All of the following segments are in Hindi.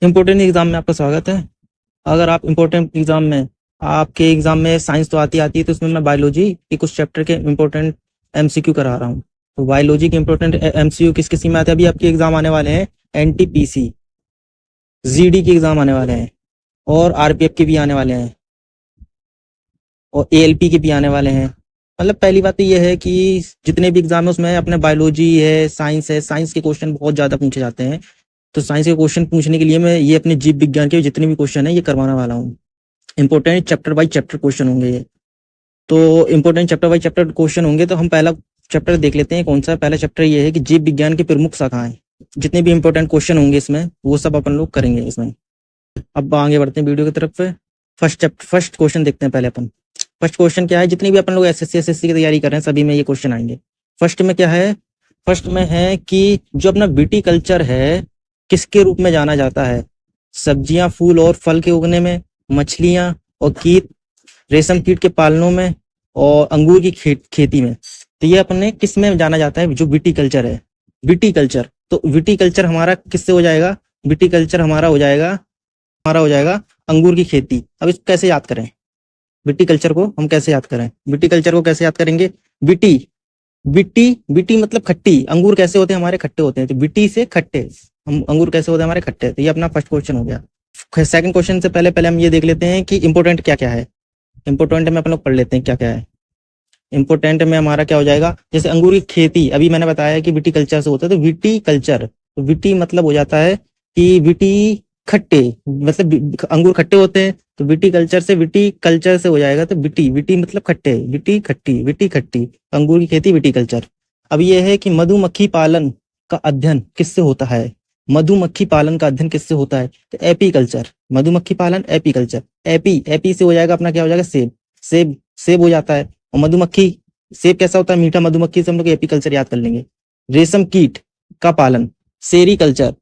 इम्पोर्टेंट एग्जाम में आपका स्वागत है। अगर आप इम्पोर्टेंट एग्जाम में आपके एग्जाम में साइंस तो आती है, तो उसमें मैं बायोलॉजी के कुछ चैप्टर के इम्पोर्टेंट एमसीक्यू करा रहा हूँ। तो बायोलॉजी के इम्पोर्टेंट एमसीक्यू किस किस में आते हैं? अभी आपके एग्जाम आने वाले हैं, एनटीपीसी, जीडी के एग्जाम आने वाले हैं, और आरपीएफ के भी आने वाले हैं, और एएलपी के भी आने वाले हैं। मतलब पहली बात तो ये है कि जितने भी एग्जाम है उसमें अपने बायोलॉजी है, साइंस के क्वेश्चन बहुत ज्यादा पूछे जाते हैं। तो साइंस के क्वेश्चन पूछने के लिए मैं ये अपने जीव विज्ञान के जितने भी क्वेश्चन है ये करवाने वाला हूँ। Important chapter by chapter question होंगे ये। तो important chapter by chapter question होंगे, तो हम पहला चैप्टर देख लेते हैं। कौन सा पहला चैप्टर? ये है कि जीव विज्ञान की प्रमुख शाखाएं। जितने भी इंपॉर्टेंट क्वेश्चन होंगे इसमें वो सब अपन लोग करेंगे इसमें। अब आगे बढ़ते हैं वीडियो की तरफ। फर्स्ट क्वेश्चन देखते हैं पहले अपन। फर्स्ट क्वेश्चन क्या है? जितने भी अपन लोग एसएससी की तैयारी कर रहे हैं सभी में ये क्वेश्चन आएंगे। फर्स्ट में क्या है? फर्स्ट में है कि जो अपना विटीकल्चर है किसके रूप में जाना जाता है? सब्जियां, फूल और फल के उगने में, मछलियां और कीट, रेशम कीट के पालनों में, और अंगूर की खेती में। तो ये अपने किस में जाना जाता है? जो विटीकल्चर है, विटीकल्चर। तो विटीकल्चर हमारा किससे हो जाएगा? विटीकल्चर हमारा हो जाएगा अंगूर की खेती। अब इसको कैसे याद करें? विटीकल्चर को हम कैसे याद करें? विटीकल्चर को कैसे याद करेंगे? विटी विटी विटी मतलब खट्टी। अंगूर कैसे होते हैं? हमारे खट्टे होते हैं। तो विटी से खट्टे, हम अंगूर कैसे होते हैं? हमारे खट्टे। तो ये अपना फर्स्ट क्वेश्चन हो गया। सेकंड क्वेश्चन से पहले पहले हम ये देख लेते हैं कि इंपोर्टेंट क्या क्या है। इंपोर्टेंट में अपन लोग पढ़ लेते हैं क्या क्या है। इंपोर्टेंट में हमारा क्या हो जाएगा? जैसे अंगूर की खेती अभी मैंने बताया कि विटीकल्चर से होता है, तो विटीकल्चर, तो विटी मतलब हो जाता है कि विटी खट्टे, मतलब अंगूर खट्टे होते हैं। तो विटीकल्चर से विटीकल्चर से हो जाएगा, तो विटी विटी मतलब खट्टे, विटी खट्टी, अंगूर की खेती विटीकल्चर। अब ये है कि मधुमक्खी पालन का अध्ययन किससे होता है? मधुमक्खी पालन का अध्ययन किससे होता है? तो एपीकल्चर। मधुमक्खी पालन एपीकल्चर। एपी से हो जाएगा अपना क्या हो जाएगा? सेब हो जाता है। और मधुमक्खी, सेब कैसा होता है? मीठा। मधुमक्खी से हम लोग एपीकल्चर याद कर लेंगे। रेशम कीट का पालन सेरीकल्चर।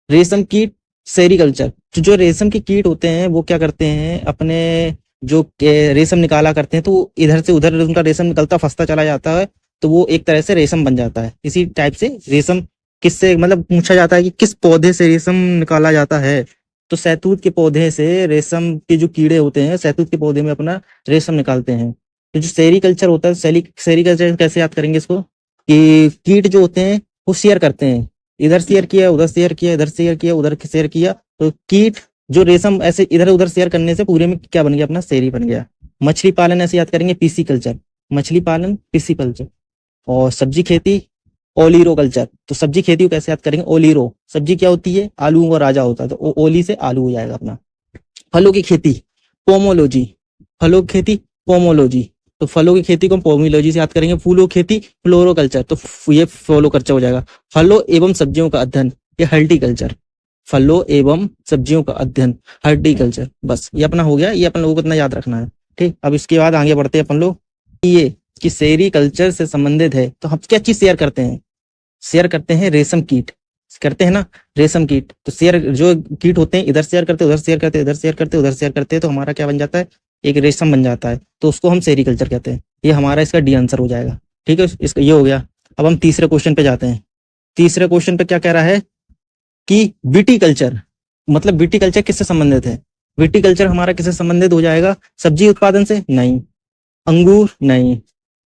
रेशम कीट सेरीकल्चर। तो जो रेशम के कीट होते हैं वो क्या करते हैं? अपने जो रेशम निकाला करते हैं, तो वो इधर से उधर उनका रेशम निकलता फंसता चला जाता है, तो वो एक तरह से रेशम बन जाता है। इसी टाइप से रेशम किससे, मतलब पूछा जाता है कि किस पौधे से रेशम निकाला जाता है? तो शहतूत के पौधे से रेशम के जो कीड़े होते हैं शहतूत के पौधे में अपना रेशम निकालते हैं। तो जो सेरीकल्चर होता है, सेरीकल्चर कैसे याद करेंगे इसको? कि कीट जो होते हैं वो शेयर करते हैं, इधर शेयर किया, उधर शेयर किया, इधर शेयर किया, उधर शेयर किया। तो कीट जो रेशम ऐसे इधर उधर शेयर करने से पूरे में क्या बन गया? अपना शेरी बन गया। मछली पालन ऐसे याद करेंगे, पीसी कल्चर। मछली पालन पीसी कल्चर। और सब्जी खेती ओलीरो कल्चर। तो सब्जी खेती को कैसे याद करेंगे? ओलीरो। सब्जी क्या होती है? आलू का राजा होता है, तो ओली से आलू हो जाएगा अपना। फलों की खेती पोमोलॉजी। फलों की खेती पोमोलॉजी। तो फलों की खेती को पोमोलॉजी से याद करेंगे। फूलों की खेती फ्लोरोकल्चर। तो ये फ्लोरोकल्चर हो जाएगा। फलों एवं सब्जियों का अध्ययन ये हर्टिकल्चर। फलों एवं सब्जियों का अध्ययन हर्टिकल्चर। बस ये अपना हो गया, ये अपन लोगों को इतना याद रखना है। ठीक, अब इसके बाद आगे बढ़ते हैं अपन लोग। ये कि सेरीकल्चर से संबंधित है, तो हम क्या चीज शेयर करते हैं? शेयर करते हैं रेशम कीट, करते हैं ना, रेशम कीट। तो शेयर जो कीट होते हैं इधर शेयर करते, उधर शेयर करते, इधर शेयर करते, उधर शेयर करते, तो हमारा क्या बन जाता है? एक रेशम बन जाता है। तो उसको हम सेरीकल्चर कहते हैं। ये हमारा इसका डी आंसर हो जाएगा। ठीक है, इसका ये हो गया। अब हम तीसरे क्वेश्चन पे जाते हैं। तीसरे क्वेश्चन पे क्या कह रहा है कि विटीकल्चर, मतलब विटीकल्चर किससे संबंधित है? विटीकल्चर हमारा किससे संबंधित हो जाएगा? सब्जी उत्पादन से? नहीं। अंगूर? नहीं।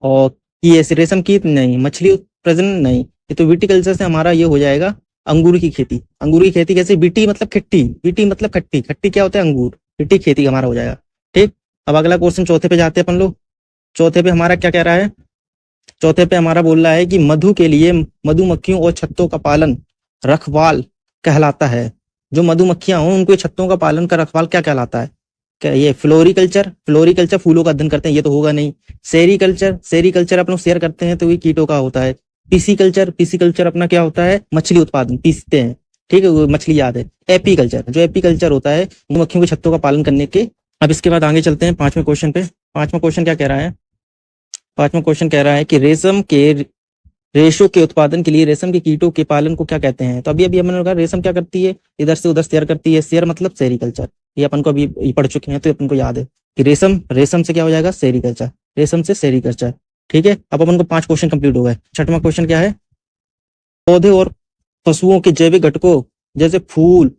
और ये रेशम कीट? नहीं। मछली प्रजनन? नहीं। तो विटीकल्चर से हमारा ये हो जाएगा अंगूर की खेती। अंगूर की खेती कैसे? बीटी मतलब खट्टी, बीटी मतलब खट्टी, खट्टी क्या होता है? अंगूर। बीटी खेती हमारा हो जाएगा। ठीक, अब अगला क्वेश्चन चौथे पे जाते हैं अपन लोग। चौथे पे हमारा क्या कह रहा है? चौथे पे हमारा बोल रहा है कि मधु के लिए मधुमक्खियों और छत्तों का पालन रखवाल कहलाता है। जो मधुमक्खियां हों उनको छत्तों का पालन का रखवाल क्या कहलाता है? क्या ये फ्लोरिकल्चर? फ्लोरिकल्चर फूलों का अध्ययन करते हैं, ये तो होगा नहीं। सेरीकल्चर, सेरीकल्चर अपन लोग शेयर करते हैं, तो ये कीटों का होता है। पीसीकल्चर, पीसीकल्चर अपना क्या होता है? मछली उत्पादन, पीसते हैं। ठीक है, वो मछली याद है। एपीकल्चर, जो एपीकल्चर होता है मधुमक्खियों के छत्तों का पालन करने के। अब इसके बाद आगे चलते हैं पांचवें क्वेश्चन पे। पांचवा क्वेश्चन क्या कह रहा है? पांचवा क्वेश्चन कह रहा है कि रेशम के रेशों के उत्पादन के लिए रेशम के कीटों के पालन को क्या कहते हैं? तो अभी अभी हमने कहा रेशम क्या करती है? इधर से उधर शेयर करती है। शेयर मतलब सेरीकल्चर। ये अपन को अभी पढ़ चुके हैं, तो अपन को याद है कि रेशम, रेशम से क्या हो जाएगा? सेरीकल्चर। रेशम से सेरीकल्चर। ठीक है, अब अपन को 5 क्वेश्चन कंप्लीट हो गए। छठवां क्वेश्चन क्या है? पौधे और पशुओं के जैविक घटकों जैसे फूल,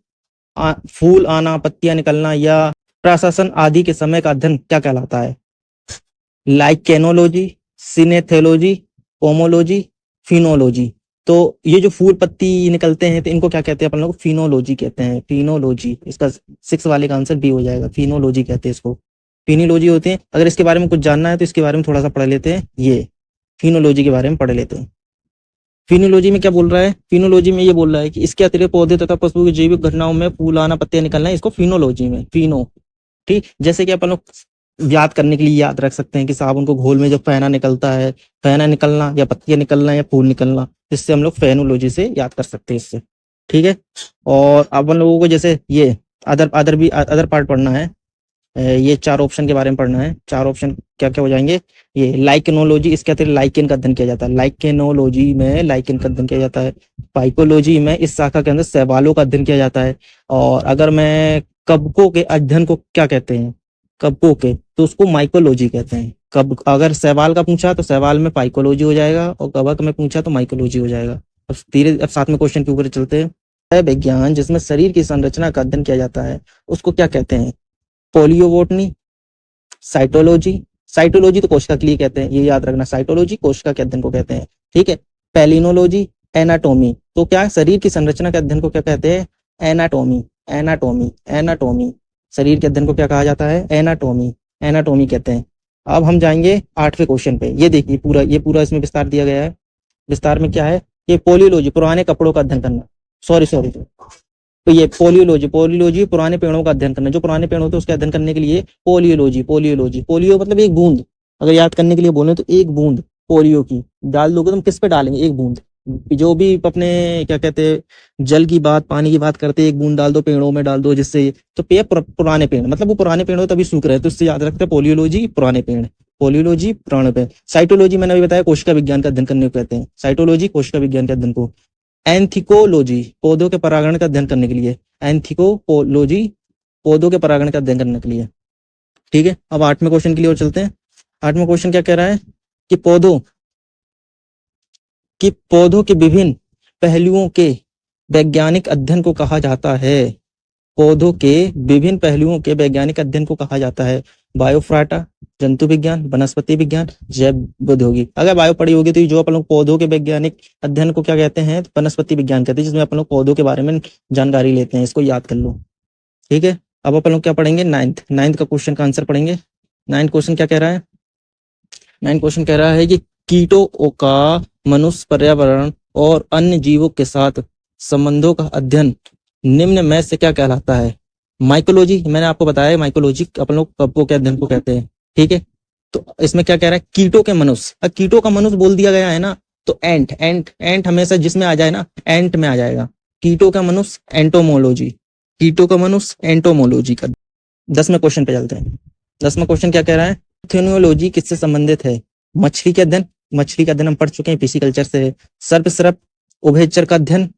फूल आना, पत्तियां निकलना या प्रशासन आदि के समय का अध्ययन क्या कहलाता है? लाइकेनोलॉजी, सिनेथोलॉजी, पोमोलॉजी, फिनोलॉजी। तो ये जो फूल पत्ती निकलते हैं तो इनको क्या कहते हैं अपन लोग? फिनोलॉजी कहते हैं, फिनोलॉजी। इसका 6 वाले का आंसर बी हो जाएगा, फिनोलॉजी कहते हैं इसको। फिनोलॉजी होते हैं। अगर इसके बारे में कुछ जानना है तो इसके बारे में थोड़ा सा पढ़ लेते हैं, ये फिनोलॉजी के बारे में पढ़ लेते हैं। फिनोलॉजी में क्या बोल रहा है? फिनोलॉजी में ये बोल रहा है कि इसके अतिरिक्त पौधे तथा पशुओं की जैविक घटनाओं में फूल आना, पत्तियां निकलना है, इसको फिनोलॉजी में, फिनो। ठीक, जैसे कि अपन लोग याद करने के लिए याद रख सकते हैं कि साबुन को घोल में जब फेना निकलता है, फेना निकलना या पत्तियां निकलना या फूल निकलना, इससे हम लोग फेनोलॉजी से याद कर सकते हैं इससे। ठीक है, और अपन लोगों को जैसे ये अदर पार्ट पढ़ना है, ये 4 ऑप्शन के बारे में पढ़ना है। 4 ऑप्शन क्या क्या हो जाएंगे? ये लाइकेनोलॉजी, इसके अतिरिक्त लाइकेन का अध्ययन किया जाता है। लाइकेनोलॉजी में लाइकेन का अध्ययन किया जाता है। पाइकोलॉजी में इस शाखा के अंदर शैवालों का अध्ययन किया जाता है। और अगर मैं कवकों के अध्ययन को क्या कहते हैं, कवकों के, तो उसको माइकोलॉजी कहते हैं। कब अगर शैवाल का पूछा तो शैवाल में पाइकोलॉजी हो जाएगा, और कवक में पूछा तो माइकोलॉजी हो जाएगा। अब साथ में क्वेश्चन के ऊपर चलते हैं। विज्ञान जिसमें शरीर की संरचना का अध्ययन किया जाता है उसको क्या कहते हैं? पोलियोबोटनी, साइटोलॉजी। साइटोलॉजी तो कोशिका के लिए कहते हैं, ये याद रखना, साइटोलॉजी कोशिका के अध्ययन को कहते हैं। ठीक है, पैलिनोलॉजी, एनाटोमी। तो क्या शरीर की संरचना के अध्ययन को क्या कहते हैं? Anatomy, anatomy, anatomy. शरीर के अध्ययन को क्या कहा जाता है? एनाटोमी, एनाटोमी कहते हैं। अब हम जाएंगे 8वें क्वेश्चन पे। ये देखिए ये पूरा इसमें विस्तार दिया गया है। विस्तार में क्या है? ये पोलियोलॉजी, पुराने कपड़ों का अध्ययन करना। सॉरी, तो ये पोलियोलॉजी, पोलियोलॉजी पुराने पेड़ों का अध्ययन करना। जो पुराने पेड़ होते हैं उसके अध्ययन करने के लिए पोलियोलॉजी, पोलियोलॉजी। पोलियो मतलब एक बूंद, अगर याद करने के लिए बोले तो एक बूंद पोलियो की डाल दोगे, तुम किस पे डालेंगे? एक बूंद। जो भी अपने क्या कहते हैं जल की बात, पानी की बात करते हैं, एक बूंद डाल दो पेड़ों में, डाल दो, जिससे तो पुराने पेड़, मतलब वो पुराने पेड़ हो तभी सूख रहे हैं, तो इससे याद रखते हैं पोलियोलॉजी पुराने पेड़, पोलियोलॉजी पुराने पेड़। साइटोलॉजी मैंने अभी बताया कोशिका विज्ञान का अध्ययन करने को कहते हैं। साइटोलॉजी कोशिका विज्ञान के अध्ययन को। एंथिकोलॉजी पौधों के परागण का अध्ययन करने के लिए। एंथिकोलॉजी पौधों के परागण का अध्ययन करने के लिए। ठीक है, अब 8वें क्वेश्चन के लिए और चलते हैं। 8वां क्वेश्चन क्या कह रहा है कि पौधों के विभिन्न पहलुओं के वैज्ञानिक अध्ययन को कहा जाता है। पौधों के विभिन्न पहलुओं के वैज्ञानिक अध्ययन को कहा जाता है बायोफ्राटा, जंतु विज्ञान, वनस्पति विज्ञान, जैव औद्योगिक। अगर बायो पढ़ी होगी तो जो अपन लोग पौधों के वैज्ञानिक अध्ययन को क्या कहते हैं? वनस्पति विज्ञान कहते हैं, जिसमें अपन लोग पौधों के बारे में जानकारी लेते हैं। इसको याद कर लो। ठीक है, अब अपन लोग क्या पढ़ेंगे? नाइन्थ का क्वेश्चन का आंसर पढ़ेंगे। 9th क्वेश्चन क्या कह रहा है? 9th क्वेश्चन कह रहा है कि कीटों का मनुष्य, पर्यावरण और अन्य जीवों के साथ संबंधों का अध्ययन निम्न में से क्या कहलाता है? माइकोलॉजी, मैंने आपको बताया माइकोलॉजी अपन लोग कवकों के अध्ययन को कहते हैं। ठीक है, तो इसमें क्या कह रहा है? कीटों के मनुष्य। अब कीटों का मनुष्य बोल दिया गया है ना, तो एंट हमेशा जिसमें आ जाए ना, एंट में आ जाएगा। कीटों का मनुष्य, एंटोमोलॉजी। कीटों का मनुष्य, एंटोमोलॉजी का। 10वें क्वेश्चन पे चलते हैं। 10वां क्वेश्चन क्या कह रहा है? थियोलॉजी किससे संबंधित है? मछली के अध्ययन, मछली का अध्ययन हम पढ़ चुके हैं, पिसिकल्चर से। सर्प, उभयचर का अध्ययन,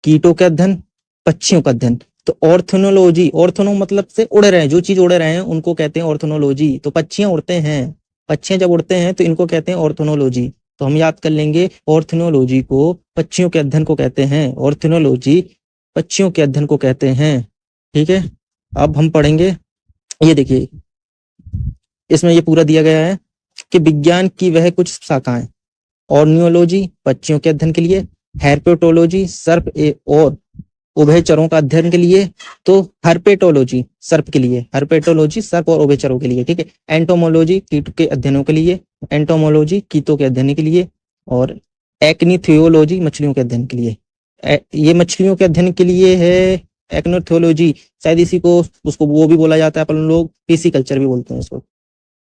कीटों का अध्ययन, पक्षियों का अध्ययन। तो ऑर्थोनोलॉजी, ऑर्थोनो मतलब से उड़ रहे हैं, जो चीज उड़ रहे हैं उनको कहते हैं ऑर्थोनोलॉजी। तो पक्षियां उड़ते हैं, पक्षियां जब उड़ते हैं तो इनको कहते हैं ऑर्थोनोलॉजी। तो हम याद कर लेंगे ऑर्थोनोलॉजी को पक्षियों के अध्ययन को कहते हैं। ऑर्थोनोलॉजी पक्षियों के अध्ययन को कहते हैं। ठीक है, अब हम पढ़ेंगे, ये देखिए इसमें ये पूरा दिया गया है कि विज्ञान की वह कुछ शाखाएं। ऑर्नियोलॉजी पक्षियों के अध्ययन के लिए, हेर्पेटोलॉजी सर्प और उभयचरों का अध्ययन के लिए, तो हर्पेटोलॉजी सर्प के लिए, हर्पेटोलॉजी सर्प और उभयचरों के लिए। ठीक है, एंटोमोलॉजी कीट के अध्ययनों के लिए, एंटोमोलॉजी कीटों के अध्ययन के लिए, और एक्निथियोलॉजी मछलियों के अध्ययन के लिए। ये मछलियों के अध्ययन के लिए है एक्नोथियोलॉजी, शायद इसी को उसको वो भी बोला जाता है, अपन लोग पिसिकल्चर भी बोलते हैं इसको।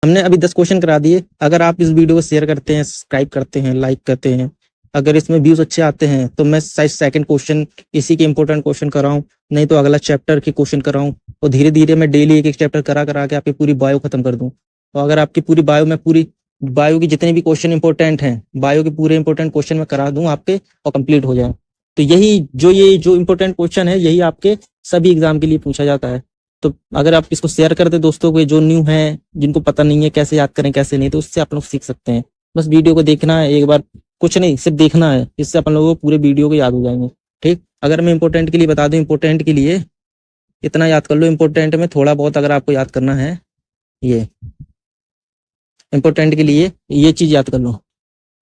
हमने अभी 10 क्वेश्चन करा दिए। अगर आप इस वीडियो को शेयर करते हैं, सब्सक्राइब करते हैं, लाइक करते हैं, अगर इसमें व्यूज अच्छे आते हैं तो मैं शायद 2nd क्वेश्चन इसी के इंपॉर्टेंट क्वेश्चन कराऊं, नहीं तो अगला चैप्टर के क्वेश्चन कराऊं। और धीरे धीरे मैं डेली एक चैप्टर करा के आपकी पूरी बायो खत्म कर दूं। और अगर आपकी पूरी बायो में पूरी बायो के जितने भी क्वेश्चन इंपॉर्टेंट हैं, बायो के पूरे इंपॉर्टेंट क्वेश्चन में करा दूं आपके, और कंप्लीट हो जाए। तो ये जो इंपॉर्टेंट क्वेश्चन है यही आपके सभी एग्जाम के लिए पूछा जाता है। तो अगर आप इसको शेयर कर दे दोस्तों को, जो न्यू है, जिनको पता नहीं है कैसे याद करें कैसे नहीं, तो उससे आप लोग सीख सकते हैं। बस वीडियो को देखना है एक बार, कुछ नहीं सिर्फ देखना है, इससे अपन लोगों को पूरे वीडियो को याद हो जाएंगे। ठीक, अगर मैं इंपॉर्टेंट के लिए बता दूं, इंपॉर्टेंट के लिए इतना याद कर लो इम्पोर्टेंट में, थोड़ा बहुत अगर आपको याद करना है, ये इम्पोर्टेंट के लिए ये चीज याद कर लो,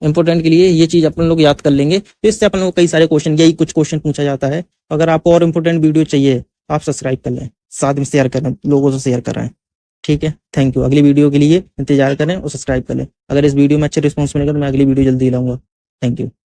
इंपॉर्टेंट के लिए ये चीज अपन लोग याद कर लेंगे, तो इससे अपन लोग कई सारे क्वेश्चन, यही कुछ क्वेश्चन पूछा जाता है। अगर आपको और इंपॉर्टेंट वीडियो चाहिए आप सब्सक्राइब कर लें, साथ में शेयर करें, लोगों से शेयर कराएं। ठीक है, थैंक यू। अगली वीडियो के लिए इंतजार करें और सब्सक्राइब करें। अगर इस वीडियो में अच्छे रिस्पॉन्स मिलेगा तो मैं अगली वीडियो जल्दी लाऊंगा। Thank you.